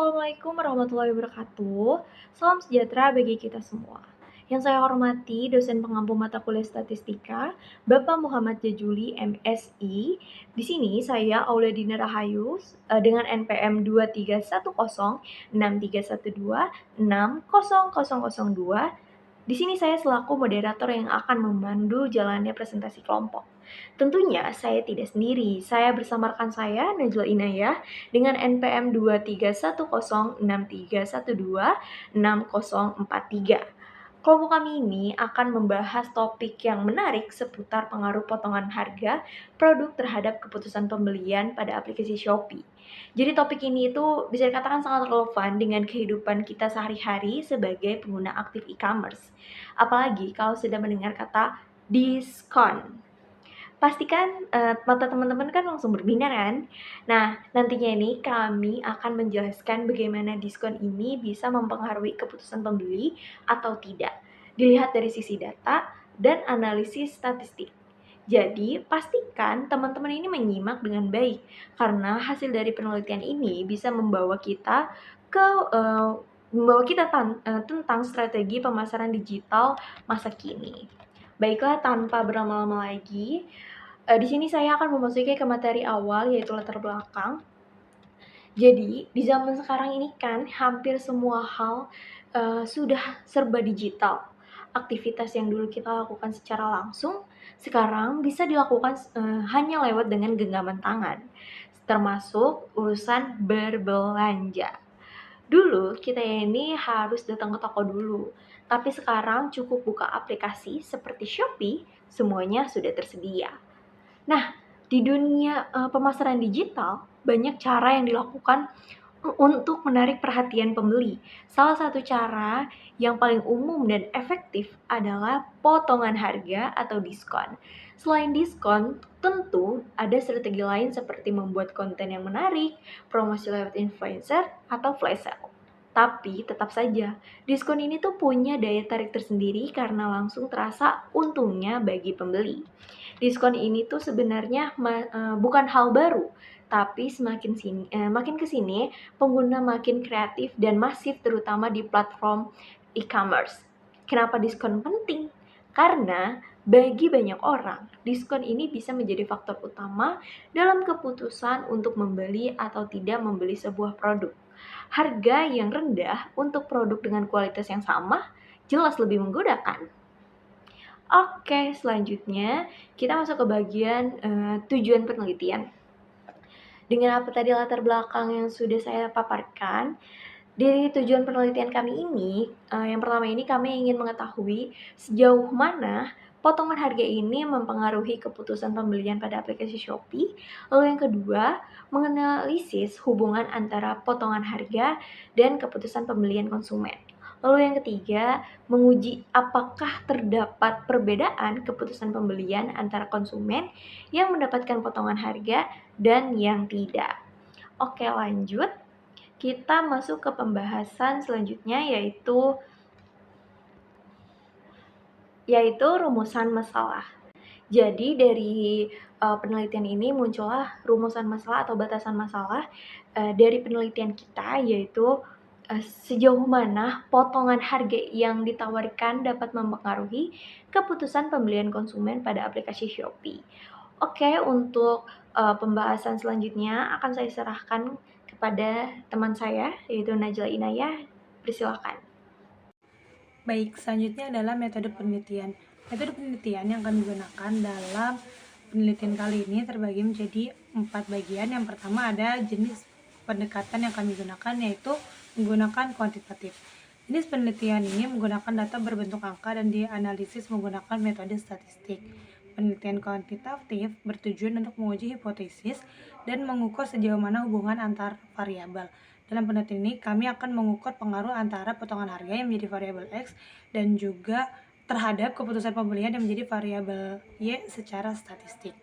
Assalamualaikum warahmatullahi wabarakatuh. Salam sejahtera bagi kita semua. Yang saya hormati dosen pengampu mata kuliah statistika, Bapak Muhammad Jajuli, MSI. Di sini saya Auladina Rahayu dengan NPM 2310631260002. Di sini saya selaku moderator yang akan memandu jalannya presentasi kelompok. Tentunya saya tidak sendiri, saya bersama rekan saya Najla Inayah dengan NPM 2310631260043. Kelompok kami ini akan membahas topik yang menarik seputar pengaruh potongan harga produk terhadap keputusan pembelian pada aplikasi Shopee. Jadi topik ini itu bisa dikatakan sangat relevan dengan kehidupan kita sehari-hari sebagai pengguna aktif e-commerce. Apalagi kalau sudah mendengar kata diskon. Pastikan mata teman-teman kan langsung berbinar kan? Nah, nantinya ini kami akan menjelaskan bagaimana diskon ini bisa mempengaruhi keputusan pembeli atau tidak. Dilihat dari sisi data dan analisis statistik. Jadi, pastikan teman-teman ini menyimak dengan baik karena hasil dari penelitian ini bisa membawa kita ke tentang strategi pemasaran digital masa kini. Baiklah, tanpa berlama-lama lagi, di sini saya akan memasuki ke materi awal yaitu latar belakang. Jadi, di zaman sekarang ini kan hampir semua hal sudah serba digital. Aktivitas yang dulu kita lakukan secara langsung, sekarang bisa dilakukan hanya lewat dengan genggaman tangan, termasuk urusan berbelanja. Dulu kita ini harus datang ke toko dulu, tapi sekarang cukup buka aplikasi seperti Shopee, semuanya sudah tersedia. Nah, di dunia pemasaran digital, banyak cara yang dilakukan untuk menarik perhatian pembeli. Salah satu cara yang paling umum dan efektif adalah potongan harga atau diskon. Selain diskon, tentu ada strategi lain seperti membuat konten yang menarik, promosi lewat influencer, atau flash sale. Tapi tetap saja, diskon ini tuh punya daya tarik tersendiri karena langsung terasa untungnya bagi pembeli. Diskon ini tuh sebenarnya bukan hal baru, tapi makin ke sini pengguna makin kreatif dan masif terutama di platform e-commerce. Kenapa diskon penting? Karena bagi banyak orang, diskon ini bisa menjadi faktor utama dalam keputusan untuk membeli atau tidak membeli sebuah produk. Harga yang rendah untuk produk dengan kualitas yang sama jelas lebih menggodakan. Oke, selanjutnya kita masuk ke bagian tujuan penelitian. Dengan apa tadi latar belakang yang sudah saya paparkan, dari tujuan penelitian kami ini, yang pertama ini kami ingin mengetahui sejauh mana potongan harga ini mempengaruhi keputusan pembelian pada aplikasi Shopee. Lalu yang kedua, menganalisis hubungan antara potongan harga dan keputusan pembelian konsumen. Lalu yang ketiga, menguji apakah terdapat perbedaan keputusan pembelian antara konsumen yang mendapatkan potongan harga dan yang tidak. Oke, lanjut. Kita masuk ke pembahasan selanjutnya yaitu rumusan masalah. Jadi dari penelitian ini muncullah rumusan masalah atau batasan masalah dari penelitian kita, yaitu sejauh mana potongan harga yang ditawarkan dapat mempengaruhi keputusan pembelian konsumen pada aplikasi Shopee. Oke, untuk pembahasan selanjutnya akan saya serahkan kepada teman saya, yaitu Najla Inayah. Persilakan. Baik, selanjutnya adalah metode penelitian. Metode penelitian yang kami gunakan dalam penelitian kali ini terbagi menjadi 4 bagian. Yang pertama ada jenis pendekatan yang kami gunakan, yaitu menggunakan kuantitatif. Jenis penelitian ini menggunakan data berbentuk angka dan dianalisis menggunakan metode statistik. Penelitian kuantitatif bertujuan untuk menguji hipotesis dan mengukur sejauh mana hubungan antar variabel. Dalam penelitian ini, kami akan mengukur pengaruh antara potongan harga yang menjadi variabel X dan juga terhadap keputusan pembelian yang menjadi variabel Y secara statistik.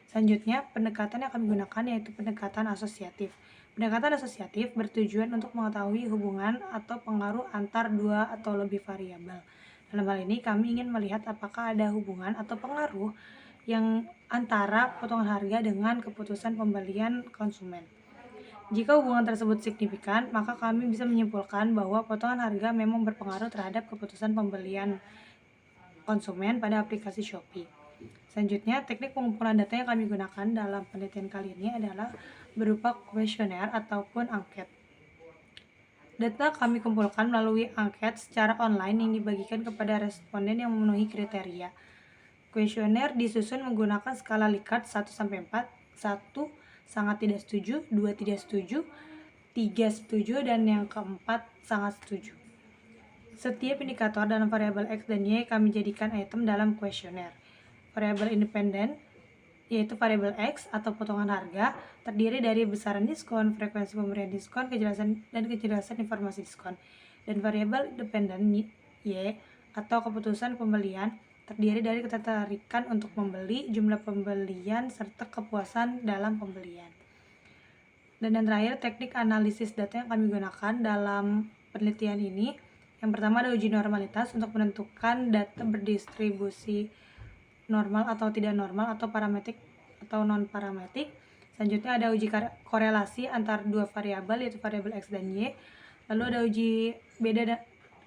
Selanjutnya, pendekatan yang kami gunakan yaitu pendekatan asosiatif. Pendekatan asosiatif bertujuan untuk mengetahui hubungan atau pengaruh antar dua atau lebih variabel. Dalam hal ini, kami ingin melihat apakah ada hubungan atau pengaruh yang antara potongan harga dengan keputusan pembelian konsumen. Jika hubungan tersebut signifikan, maka kami bisa menyimpulkan bahwa potongan harga memang berpengaruh terhadap keputusan pembelian konsumen pada aplikasi Shopee. Selanjutnya, teknik pengumpulan data yang kami gunakan dalam penelitian kali ini adalah berupa kuesioner ataupun angket. Data kami kumpulkan melalui angket secara online yang dibagikan kepada responden yang memenuhi kriteria. Kuesioner disusun menggunakan skala Likert 1-4, 1 sangat tidak setuju, 2 tidak setuju, 3 setuju, dan yang keempat sangat setuju. Setiap indikator dalam variabel X dan Y kami jadikan item dalam kuesioner. Variabel independen, yaitu variabel X atau potongan harga, terdiri dari besaran diskon, frekuensi pemberian diskon, kejelasan informasi diskon. Dan variabel dependen Y atau keputusan pembelian, terdiri dari ketertarikan untuk membeli, jumlah pembelian, serta kepuasan dalam pembelian. Dan yang terakhir, teknik analisis data yang kami gunakan dalam penelitian ini. Yang pertama ada uji normalitas untuk menentukan data berdistribusi normal atau tidak normal atau parametrik atau non parametrik. Selanjutnya ada uji korelasi antar dua variabel, yaitu variabel X dan Y. Lalu ada uji beda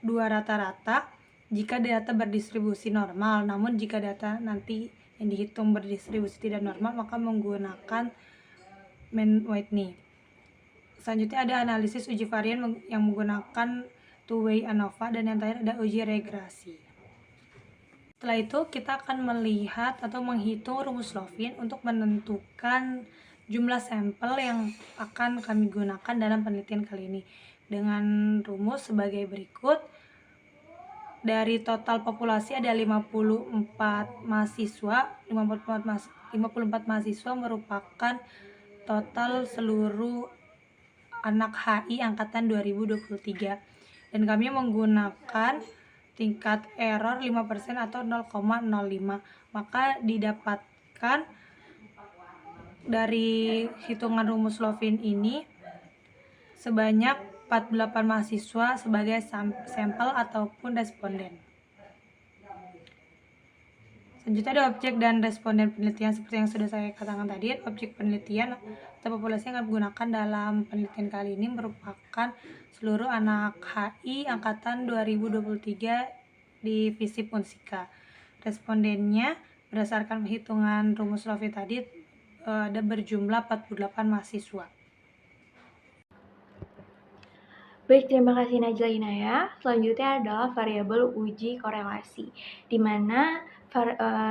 dua rata-rata jika data berdistribusi normal, namun jika data nanti yang dihitung berdistribusi tidak normal maka menggunakan mean Whitney. Selanjutnya ada analisis uji varian yang menggunakan two-way ANOVA, dan yang terakhir ada uji regresi. Setelah itu kita akan melihat atau menghitung rumus Lovin untuk menentukan jumlah sampel yang akan kami gunakan dalam penelitian kali ini. Dengan rumus sebagai berikut. Dari total populasi ada 54 mahasiswa. 54 mahasiswa merupakan total seluruh anak HI angkatan 2023, dan kami menggunakan tingkat error 5% atau 0,05. Maka didapatkan dari hitungan rumus Lovin ini sebanyak 48 mahasiswa sebagai sampel ataupun responden. Selanjutnya ada objek dan responden penelitian. Seperti yang sudah saya katakan tadi, objek penelitian atau populasi yang kami gunakan dalam penelitian kali ini merupakan seluruh anak HI angkatan 2023 di FISIP Unsika. Respondennya berdasarkan perhitungan rumus Lovin tadi ada berjumlah 48 mahasiswa. Baik, terima kasih Najla Inaya. Selanjutnya adalah variabel uji korelasi, di mana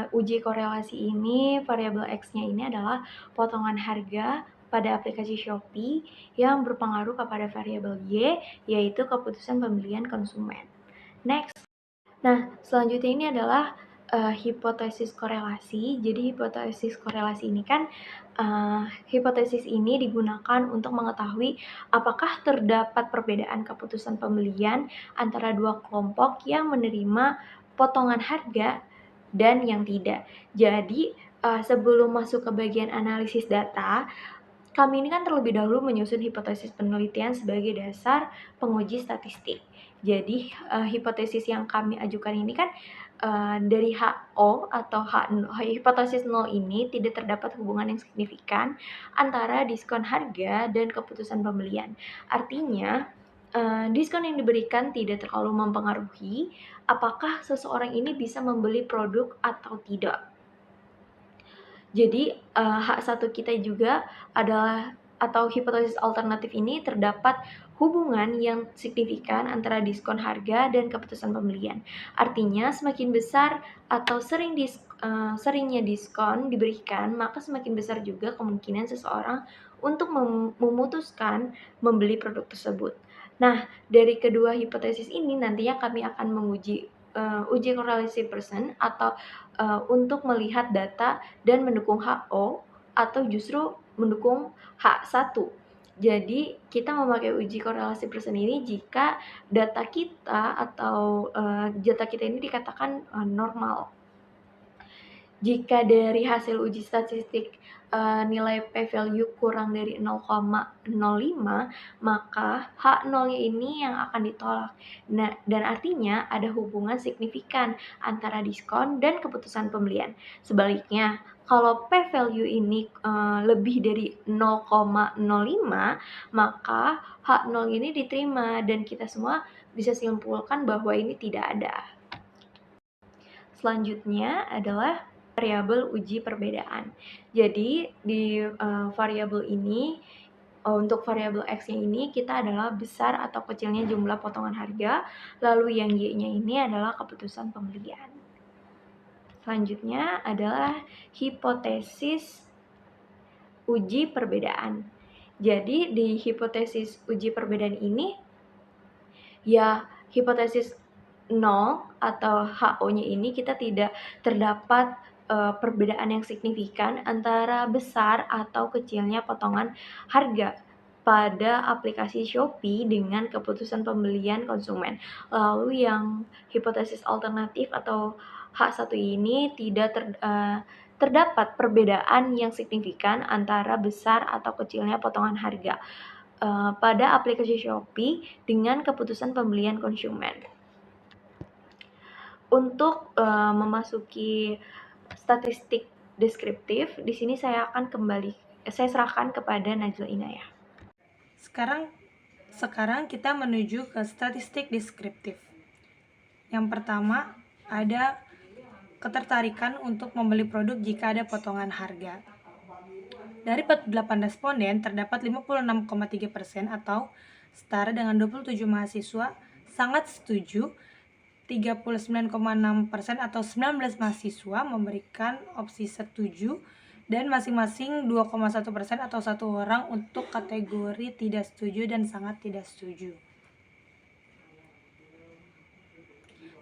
uji korelasi ini, variabel X-nya ini adalah potongan harga pada aplikasi Shopee yang berpengaruh kepada variabel Y, yaitu keputusan pembelian konsumen. Next. Nah, selanjutnya ini adalah hipotesis korelasi. Jadi hipotesis korelasi ini kan hipotesis ini digunakan untuk mengetahui apakah terdapat perbedaan keputusan pembelian antara dua kelompok yang menerima potongan harga dan yang tidak. Jadi sebelum masuk ke bagian analisis data, kami ini kan terlebih dahulu menyusun hipotesis penelitian sebagai dasar penguji statistik. Jadi hipotesis yang kami ajukan ini kan dari HO atau hipotesis 0 ini tidak terdapat hubungan yang signifikan antara diskon harga dan keputusan pembelian. Artinya diskon yang diberikan tidak terlalu mempengaruhi apakah seseorang ini bisa membeli produk atau tidak. Jadi H1 kita juga adalah, atau hipotesis alternatif ini terdapat hubungan yang signifikan antara diskon harga dan keputusan pembelian. Artinya semakin besar atau seringnya diskon diberikan, maka semakin besar juga kemungkinan seseorang untuk memutuskan membeli produk tersebut. Nah, dari kedua hipotesis ini nantinya kami akan menguji uji korelasi person atau untuk melihat data dan mendukung HO atau justru mendukung H1. Jadi kita memakai uji korelasi person ini jika data kita atau data kita ini dikatakan normal. Jika dari hasil uji statistik nilai p-value kurang dari 0,05, maka H0-nya ini yang akan ditolak. Nah, dan artinya ada hubungan signifikan antara diskon dan keputusan pembelian. Sebaliknya, kalau p-value ini lebih dari 0,05, maka H0 ini diterima dan kita semua bisa simpulkan bahwa ini tidak ada. Selanjutnya adalah variabel uji perbedaan. Jadi di variabel ini untuk variabel X-nya ini kita adalah besar atau kecilnya jumlah potongan harga, lalu yang Y-nya ini adalah keputusan pembelian. Selanjutnya adalah hipotesis uji perbedaan. Jadi di hipotesis uji perbedaan ini ya hipotesis 0 atau HO-nya ini kita tidak terdapat perbedaan yang signifikan antara besar atau kecilnya potongan harga pada aplikasi Shopee dengan keputusan pembelian konsumen. Lalu yang hipotesis alternatif atau H1 ini tidak terdapat perbedaan yang signifikan antara besar atau kecilnya potongan harga pada aplikasi Shopee dengan keputusan pembelian konsumen. Untuk memasuki statistik deskriptif, di sini saya serahkan kepada Najla Inayah. Sekarang kita menuju ke statistik deskriptif. Yang pertama ada ketertarikan untuk membeli produk jika ada potongan harga. Dari 48 responden terdapat 56,3% atau setara dengan 27 mahasiswa sangat setuju, 39,6% atau 19 mahasiswa memberikan opsi setuju, dan masing-masing 2,1% atau 1 orang untuk kategori tidak setuju dan sangat tidak setuju.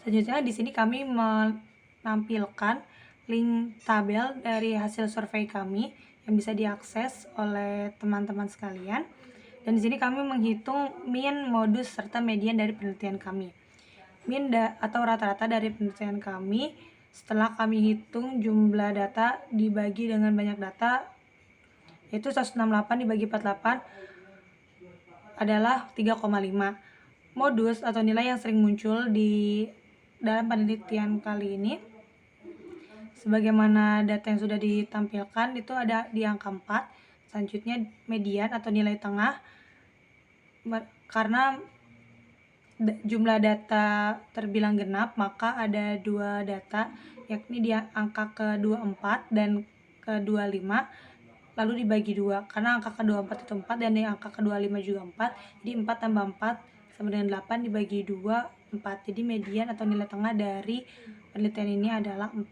Selanjutnya di sini kami menampilkan link tabel dari hasil survei kami yang bisa diakses oleh teman-teman sekalian. Dan di sini kami menghitung mean, modus, serta median dari penelitian kami. Mean atau rata-rata dari penelitian kami setelah kami hitung jumlah data dibagi dengan banyak data, yaitu 168 dibagi 48 adalah 3,5. Modus atau nilai yang sering muncul di dalam penelitian kali ini, sebagaimana data yang sudah ditampilkan, itu ada di angka 4. Selanjutnya median atau nilai tengah, karena jumlah data terbilang genap, maka ada 2 data, yakni di angka ke-24 dan ke-25, lalu dibagi 2, karena angka ke-24 itu 4 dan di angka ke-25 juga 4, jadi 4 tambah 4 sama dengan 8 dibagi 2, 4. Jadi median atau nilai tengah dari penelitian ini adalah 4.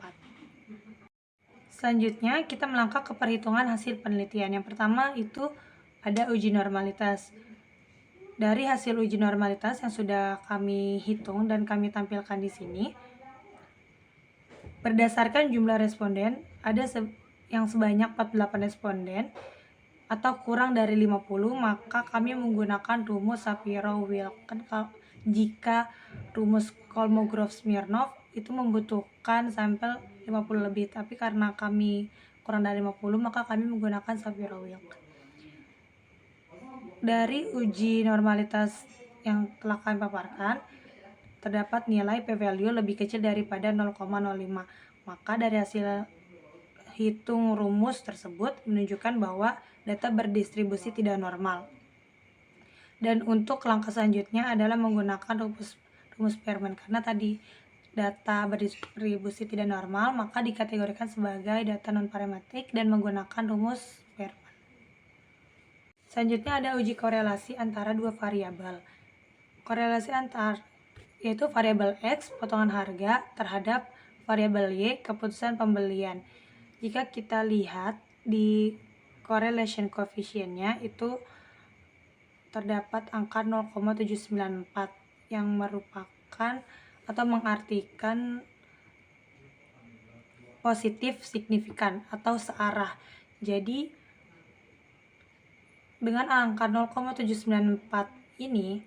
Selanjutnya kita melangkah ke perhitungan hasil penelitian. Yang pertama itu ada uji normalitas. Dari hasil uji normalitas yang sudah kami hitung dan kami tampilkan di sini, berdasarkan jumlah responden, ada yang sebanyak 48 responden atau kurang dari 50, maka kami menggunakan rumus Shapiro-Wilk. Jika rumus Kolmogorov-Smirnov itu membutuhkan sampel 50 lebih, tapi karena kami kurang dari 50, maka kami menggunakan Shapiro-Wilk. Dari uji normalitas yang telah kami paparkan, terdapat nilai p-value lebih kecil daripada 0,05. Maka dari hasil hitung rumus tersebut menunjukkan bahwa data berdistribusi tidak normal. Dan untuk langkah selanjutnya adalah menggunakan rumus Spearman, karena tadi data berdistribusi tidak normal, maka dikategorikan sebagai data non-parametrik dan menggunakan rumus Spearman. Selanjutnya ada uji korelasi antara dua variabel. Korelasi yaitu variabel X, potongan harga, terhadap variabel Y, keputusan pembelian. Jika kita lihat di correlation coefficient-nya itu terdapat angka 0,794 yang merupakan atau mengartikan positif signifikan atau searah. Jadi dengan angka 0,794 ini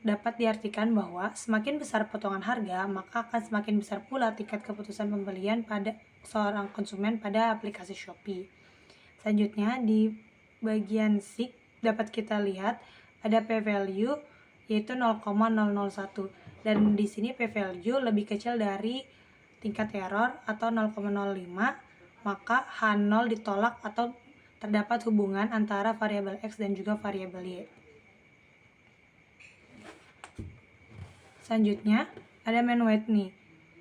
dapat diartikan bahwa semakin besar potongan harga, maka akan semakin besar pula tingkat keputusan pembelian pada seorang konsumen pada aplikasi Shopee. Selanjutnya di bagian SIG dapat kita lihat ada p-value yaitu 0,001 dan di sini p-value lebih kecil dari tingkat error atau 0,05, maka H0 ditolak atau terdapat hubungan antara variabel X dan juga variabel Y. Selanjutnya ada mean weight nih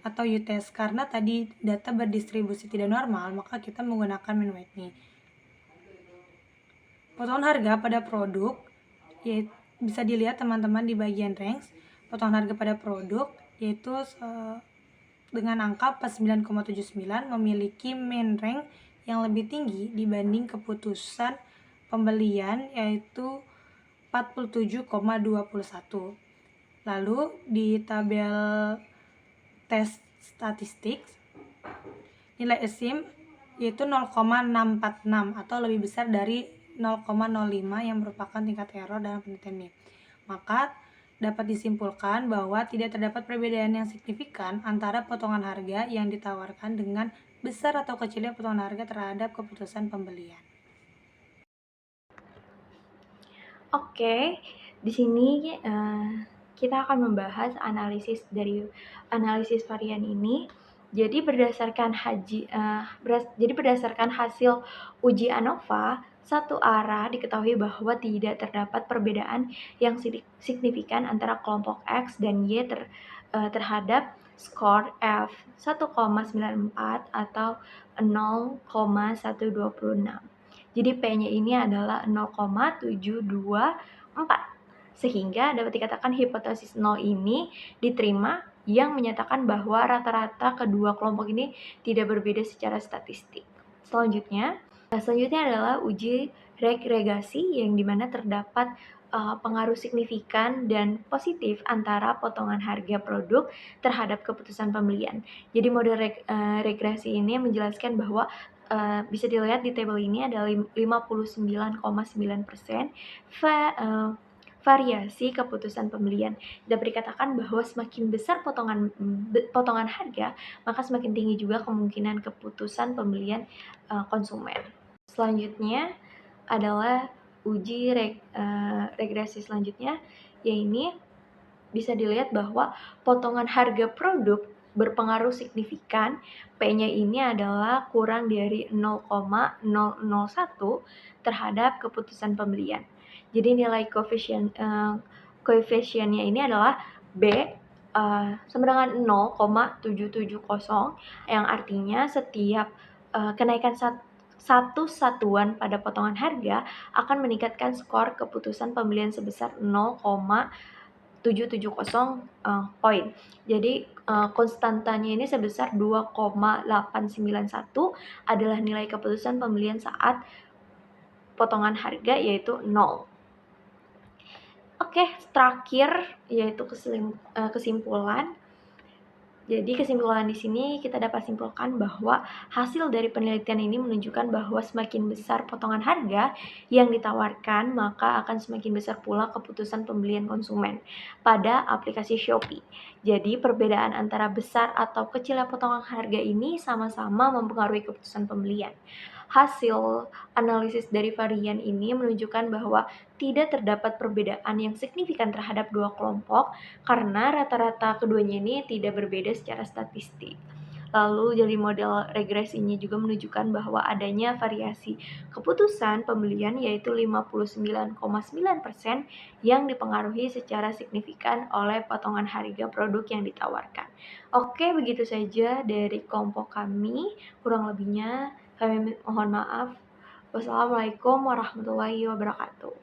atau U-test. Karena tadi data berdistribusi tidak normal, maka kita menggunakan mean weight nih. Potongan harga pada produk yaitu bisa dilihat teman-teman di bagian ranks. Potongan harga pada produk yaitu dengan angka 49,79 memiliki mean rank yang lebih tinggi dibanding keputusan pembelian yaitu 47,21. Lalu di tabel tes statistik nilai ASIM yaitu 0,646 atau lebih besar dari 0,05 yang merupakan tingkat error dalam penelitian ini. Maka dapat disimpulkan bahwa tidak terdapat perbedaan yang signifikan antara potongan harga yang ditawarkan dengan besar atau kecilnya potongan harga terhadap keputusan pembelian. Oke, di sini kita akan membahas analisis varian ini. Jadi berdasarkan hasil uji ANOVA satu arah diketahui bahwa tidak terdapat perbedaan yang signifikan antara kelompok X dan Y terhadap skor F 1,94 atau 0,126. Jadi P-nya ini adalah 0,724. Sehingga dapat dikatakan hipotesis 0 ini diterima yang menyatakan bahwa rata-rata kedua kelompok ini tidak berbeda secara statistik. Selanjutnya adalah uji regressi yang dimana terdapat pengaruh signifikan dan positif antara potongan harga produk terhadap keputusan pembelian. Jadi model regresi ini menjelaskan bahwa bisa dilihat di tabel ini ada 59,9% variasi keputusan pembelian. Dapat dikatakan bahwa semakin besar potongan harga, maka semakin tinggi juga kemungkinan keputusan pembelian konsumen. Selanjutnya adalah uji regresi selanjutnya, yaitu bisa dilihat bahwa potongan harga produk berpengaruh signifikan. P-nya ini adalah kurang dari 0,001 terhadap keputusan pembelian. Jadi nilai koefisiennya ini adalah B sama dengan 0,770 yang artinya setiap kenaikan satu satuan pada potongan harga akan meningkatkan skor keputusan pembelian sebesar 0,770 poin. Jadi konstantanya ini sebesar 2,891 adalah nilai keputusan pembelian saat potongan harga yaitu 0. Oke, terakhir yaitu kesimpulan. Jadi kesimpulan di sini kita dapat simpulkan bahwa hasil dari penelitian ini menunjukkan bahwa semakin besar potongan harga yang ditawarkan, maka akan semakin besar pula keputusan pembelian konsumen pada aplikasi Shopee. Jadi perbedaan antara besar atau kecilnya potongan harga ini sama-sama mempengaruhi keputusan pembelian. Hasil analisis dari varian ini menunjukkan bahwa tidak terdapat perbedaan yang signifikan terhadap dua kelompok karena rata-rata keduanya ini tidak berbeda secara statistik. Lalu dari model regresinya juga menunjukkan bahwa adanya variasi keputusan pembelian yaitu 59,9% yang dipengaruhi secara signifikan oleh potongan harga produk yang ditawarkan. Oke, begitu saja dari kelompok kami. Kurang lebihnya kami mohon maaf. Wassalamualaikum warahmatullahi wabarakatuh.